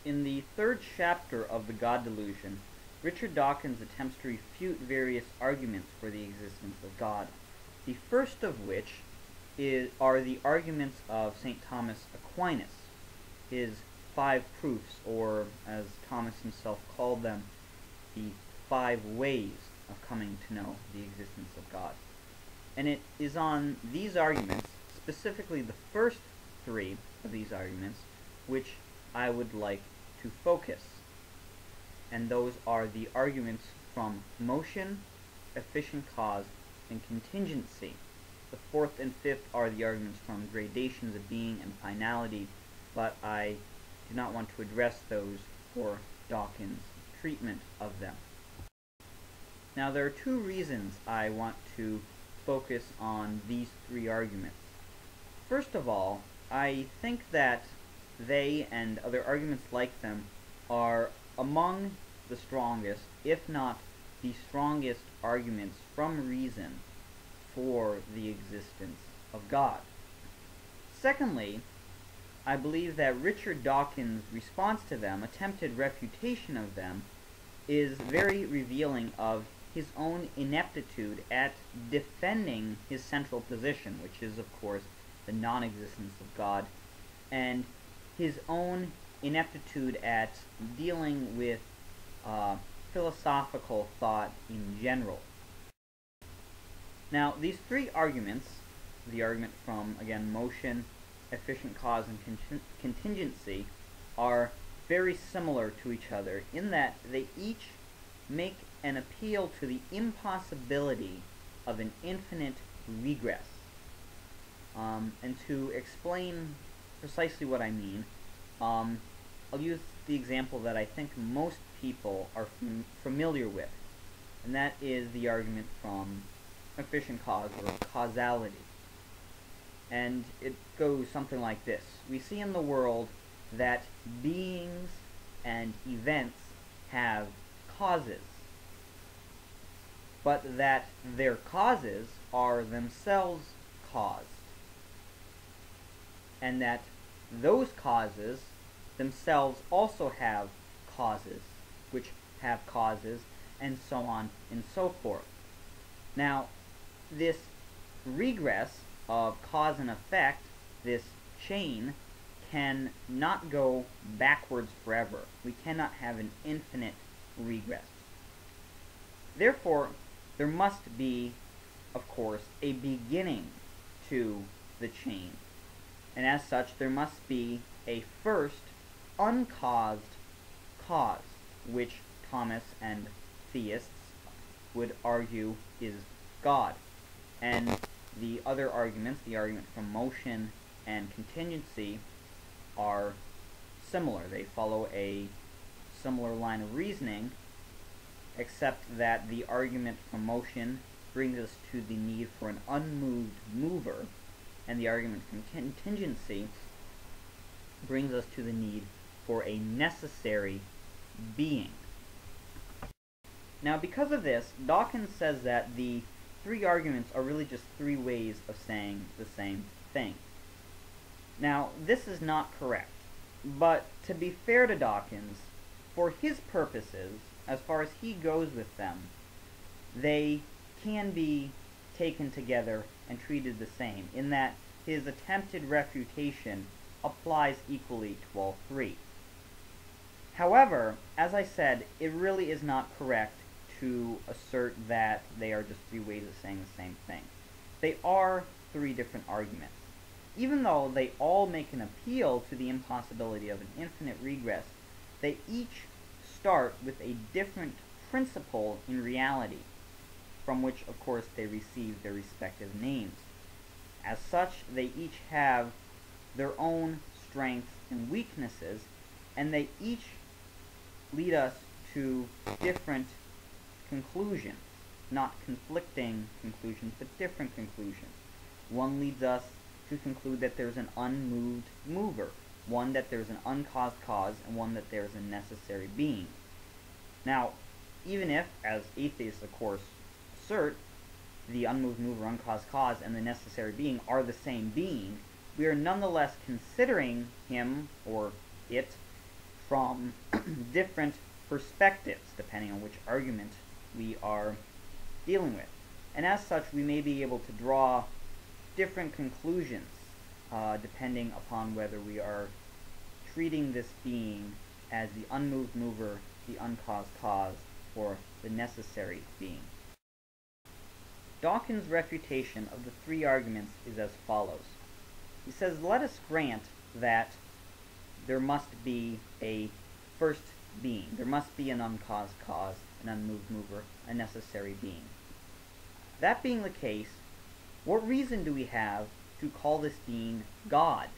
In the third chapter of the God Delusion, Richard Dawkins attempts to refute various arguments for the existence of God. The first of which are the arguments of Saint Thomas Aquinas, his 5 proofs, or as Thomas himself called them, the 5 ways of coming to know the existence of God. And it is on these arguments, specifically the first 3 of these arguments, which I would like to focus. And those are the arguments from motion, efficient cause, and contingency. The 4th and 5th are the arguments from gradations of being and finality, but I do not want to address those for Dawkins' treatment of them. Now, there are 2 reasons I want to focus on these 3 arguments. First of all, I think that they and other arguments like them are among the strongest, if not the strongest, arguments from reason for the existence of God. Secondly, I believe that Richard Dawkins' response to them, attempted refutation of them, is very revealing of his own ineptitude at defending his central position, which is, of course, the non-existence of God, and his own ineptitude at dealing with philosophical thought in general. Now, these 3 arguments, the argument from, again, motion, efficient cause, and contingency, are very similar to each other in that they each make an appeal to the impossibility of an infinite regress. And to explain precisely what I mean, I'll use the example that I think most people are familiar with, and that is the argument from efficient cause, or causality. And it goes something like this. We see in the world that beings and events have causes, but that their causes are themselves caused, and that those causes themselves also have causes, which have causes, and so on and so forth. Now, this regress of cause and effect, this chain, can not go backwards forever. We cannot have an infinite regress. Therefore, there must be, of course, a beginning to the chain. And as such, there must be a first uncaused cause, which Thomas and theists would argue is God. And the other arguments, the argument from motion and contingency, are similar. They follow a similar line of reasoning, except that the argument from motion brings us to the need for an unmoved mover, and the argument from contingency brings us to the need for a necessary being. Now, because of this, Dawkins says that the 3 arguments are really just 3 ways of saying the same thing. Now, this is not correct, but to be fair to Dawkins, for his purposes, as far as he goes with them, they can be taken together and treated the same, in that his attempted refutation applies equally to all 3. However, as I said, it really is not correct to assert that they are just 3 ways of saying the same thing. They are 3 different arguments. Even though they all make an appeal to the impossibility of an infinite regress, they each start with a different principle in reality, from which, of course, they receive their respective names. As such, they each have their own strengths and weaknesses, and they each lead us to different conclusions. Not conflicting conclusions, but different conclusions. One leads us to conclude that there's an unmoved mover, one that there's an uncaused cause, and one that there's a necessary being. Now, even if, as atheists of course assert, the unmoved mover, uncaused cause, and the necessary being are the same being, we are nonetheless considering him, or it, from different perspectives, depending on which argument we are dealing with. And as such, we may be able to draw different conclusions depending upon whether we are treating this being as the unmoved mover, the uncaused cause, or the necessary being. Dawkins' refutation of the three arguments is as follows. He says, let us grant that there must be a first being. There must be an uncaused cause, an unmoved mover, a necessary being. That being the case, what reason do we have to call this being God?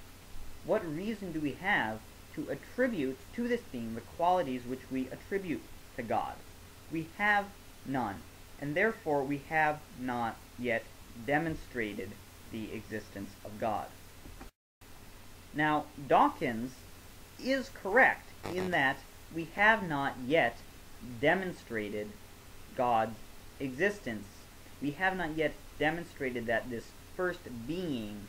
What reason do we have to attribute to this being the qualities which we attribute to God? We have none, and therefore we have not yet demonstrated the existence of God. Now, Dawkins is correct in that we have not yet demonstrated God's existence. We have not yet demonstrated that this first being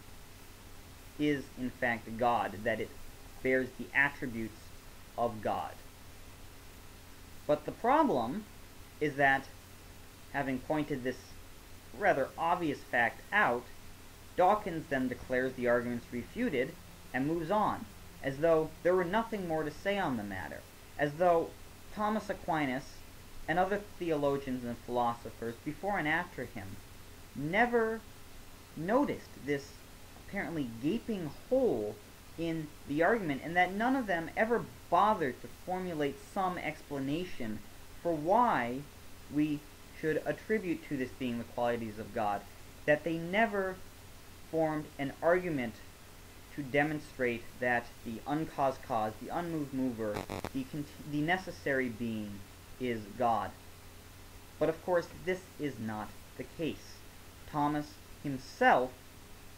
is in fact God, that it bears the attributes of God. But the problem is that, having pointed this rather obvious fact out, Dawkins then declares the arguments refuted and moves on, as though there were nothing more to say on the matter, as though Thomas Aquinas and other theologians and philosophers before and after him never noticed this apparently gaping hole in the argument, and that none of them ever bothered to formulate some explanation for why we should attribute to this being the qualities of God, that they never formed an argument to demonstrate that the uncaused cause, the unmoved mover, the necessary being is God. But of course, this is not the case. Thomas himself,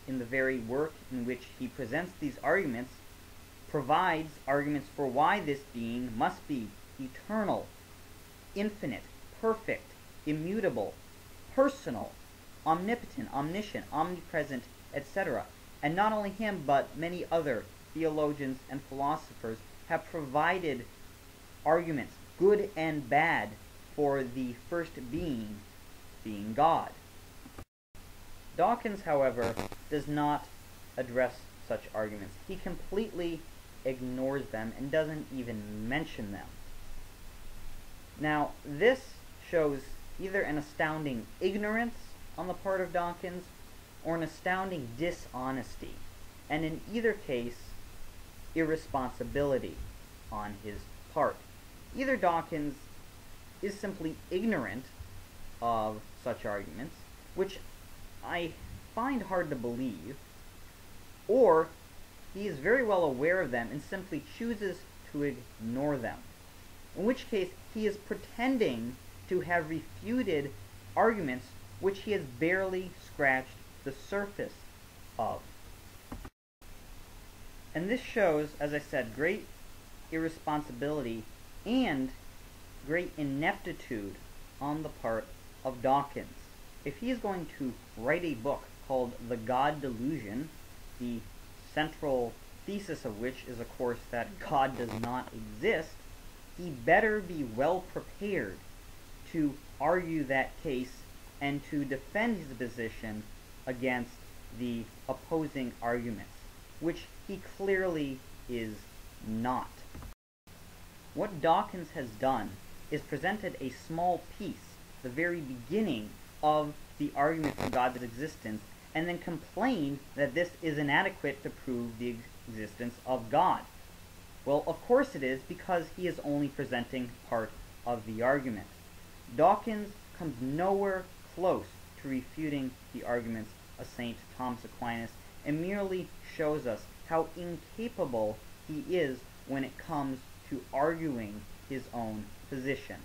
in the very work in which he presents these arguments, provides arguments for why this being must be eternal, infinite, perfect, immutable, personal, omnipotent, omniscient, omnipresent, etc. And not only him, but many other theologians and philosophers have provided arguments, good and bad, for the first being God. Dawkins, however, does not address such arguments. He completely ignores them and doesn't even mention them. Now, this shows either an astounding ignorance on the part of Dawkins or an astounding dishonesty, and in either case, irresponsibility on his part. Either Dawkins is simply ignorant of such arguments, which I find hard to believe, or he is very well aware of them and simply chooses to ignore them, in which case he is pretending to have refuted arguments which he has barely scratched the surface of. And this shows, as I said, great irresponsibility and great ineptitude on the part of Dawkins. If he is going to write a book called The God Delusion, the central thesis of which is, of course, that God does not exist, he better be well prepared to argue that case and to defend his position against the opposing arguments, which he clearly is not. What Dawkins has done is presented a small piece, the very beginning of the argument for God's existence, and then complained that this is inadequate to prove the existence of God. Well, of course it is, because he is only presenting part of the argument. Dawkins comes nowhere close to refuting the arguments of Saint Thomas Aquinas, and merely shows us how incapable he is when it comes to arguing his own position.